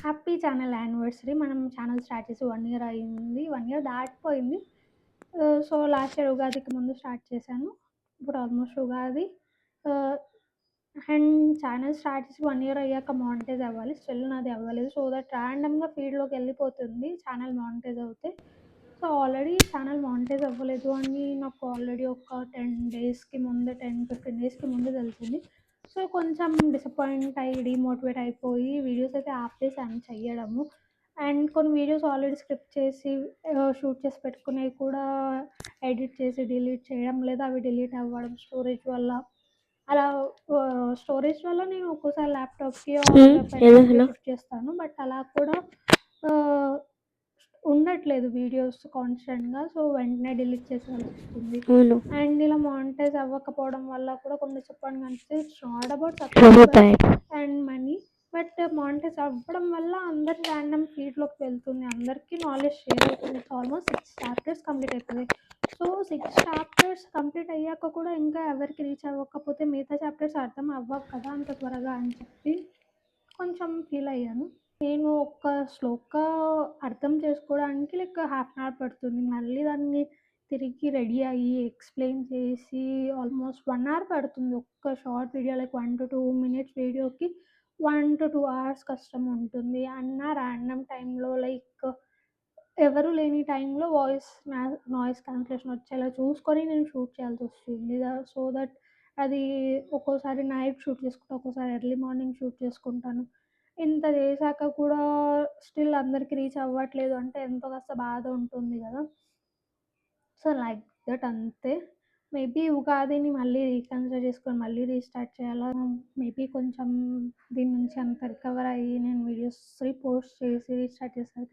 Happy channel anniversary. మనం channel start చేసి 1 year అయింది. 1 ఇయర్ దాటిపోయింది. సో, లాస్ట్ ఇయర్ ఉగాదికి ముందు స్టార్ట్ చేశాను. ఇప్పుడు ఆల్మోస్ట్ ఉగాది. ఆహ్, అండ్ ఛానల్ స్టార్ట్ చేసి 1 ఇయర్ అయ్యాక మానిటైజ్ అవ్వాలి. స్టిల్ నాది అవ్వలేదు. సో దట్ ర్యాండమ్‌గా ఫీడ్‌లోకెళ్ళిపోతుంది ఛానల్ మానిటైజ్ అవుతే. సో, ఆల్రెడీ ఛానల్ మానిటైజ్ అవ్వలేదు అని నాకు ఆల్రెడీ ఒక 10 డేస్‌కి ముందే 10, 15 డేస్‌కి ముందు తెలిసింది. సో, కొంచెం డిసప్పాయింట్ అయ్యి, డీమోటివేట్ అయిపోయి వీడియోస్ అయితే ఆపేసాను చెయ్యడము. అండ్ కొన్ని వీడియోస్ ఆల్రెడీ స్క్రిప్ట్ చేసి షూట్ చేసి పెట్టుకునేవి కూడా ఎడిట్ చేసి డిలీట్ చేయడం, లేదా అవి డిలీట్ అవ్వడం స్టోరేజ్ వల్ల. అలా స్టోరేజ్ వల్ల నేను ఒక్కోసారి ల్యాప్‌టాప్‌కి ఆర్ హలో పెన్‌డ్రైవ్‌కి హలో. షిఫ్ట్ చేస్తాను. బట్ అలా కూడా ఆహ్, ఉండట్లేదు వీడియోస్ కాన్స్టెంట్‌గా. సో, వెంటనే డిలీట్ చేసేయాల్సొస్తుంది. అవును. అండ్ ఇలా మానిటైజ్ అవ్వకపోవడం వల్ల కూడా కొంచెం డిసప్పాయింట్‌గా అనిపిస్తే ఇట్స్ నాట్ అబౌట్ ఓహో! సబ్‌స్క్రైబర్స్ బాయ్. And money. బట్ మానిటైజ్ అవ్వడం వల్ల అందరి ర్యాండమ్ ఫీడ్‌లోకి వెళ్తుంది. అందరికీ నాలెడ్జ్ షేర్ అవుతుంది. ఇట్స్ ఆల్మోస్ట్ 6 చాప్టర్స్ కంప్లీట్ అయిపోయాయి. సో, 6 చాప్టర్స్ కంప్లీట్ అయ్యాక కూడా ఇంకా ఎవరికి రీచ్ అవ్వకపోతే మిగతా చాప్టర్స్ అర్థం అవ్వవు కదా అంత త్వరగా అని చెప్పి కొంచెం ఫీల్ అయ్యాను. నేను ఒక శ్లోక అర్థం చేసుకోవడానికి లైక్ హాఫ్ అన్ అవర్ పడుతుంది. మళ్ళీ దాన్ని తిరిగి రెడీ అయ్యి, ఎక్స్‌ప్లెయిన్ చేసి ఆల్మోస్ట్ 1 అవర్ పడుతుంది. ఒక్క షార్ట్ వీడియో లైక్ 1-2 మినిట్స్ వీడియోకి 1-2 అవర్స్ కష్టం ఉంటుంది. అన్న ర్యాండమ్ టైమ్‌లో లైక్ ఎవరు లేని టైంలో నాయిస్ క్యాన్సిలేషన్ వచ్చేలా చూసుకొని నేను షూట్ చేయాల్సొస్తుంది. సో దట్ అది ఒక్కోసారి నైట్ షూట్ చేసుకుంటా, ఒక్కోసారి ఎర్లీ మార్నింగ్ షూట్ చేసుకుంటాను. ఇంత చేశాక కూడా స్టిల్ అందరికి రీచ్ అవ్వట్లేదు అంటే ఎంతో కాస్త బాధ ఉంటుంది గదా! సో, లైక్ దట్ అంతే. మేబీ ఉగాదిని మళ్ళీ రీకన్సిడర్ చేసుకొని మళ్ళీ రీస్టార్ట్ చేయాలా? మేబీ కొంచెం దీని నుంచి అంత రికవర్ అయ్యి నేను వీడియోస్ పోస్ట్ చేసి రీస్టార్ట్ చేసేసరికి